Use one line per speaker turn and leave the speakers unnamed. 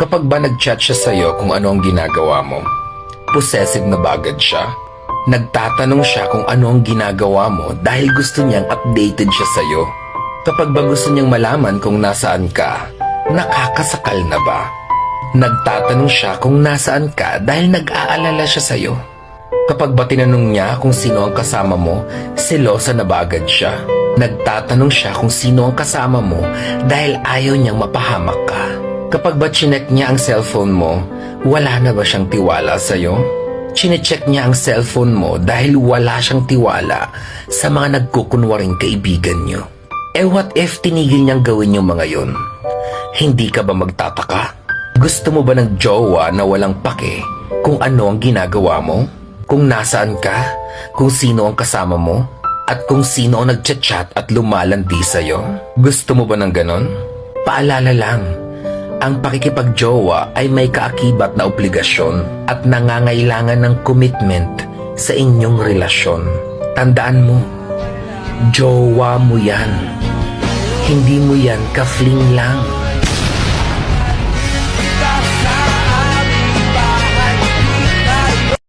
Kapag ba nag-chat siya sa'yo kung ano ang ginagawa mo, possessive na ba agad siya? Nagtatanong siya kung ano ang ginagawa mo dahil gusto niyang updated siya sa'yo. Kapag ba gusto niyang malaman kung nasaan ka, nakakasakal na ba? Nagtatanong siya kung nasaan ka dahil nag-aalala siya sa'yo. Kapag ba tinanong niya kung sino ang kasama mo, selosa na ba agad siya? Nagtatanong siya kung sino ang kasama mo dahil ayaw niyang mapahamak ka. Kapag ba chinek niya ang cellphone mo, wala na ba siyang tiwala sa'yo? Chinecheck niya ang cellphone mo dahil wala siyang tiwala sa mga nagkukunwaring kaibigan niyo. What if tinigil niyang gawin yung mga yun? Hindi ka ba magtataka? Gusto mo ba ng jowa na walang pake kung ano ang ginagawa mo? Kung nasaan ka? Kung sino ang kasama mo? At kung sino ang nagchat-chat at lumalandi sa'yo? Gusto mo ba ng ganon? Paalala lang, ang pakikipagjowa ay may kaakibat na obligasyon at nangangailangan ng commitment sa inyong relasyon. Tandaan mo, jowa mo yan. Hindi mo yan ka-fling lang.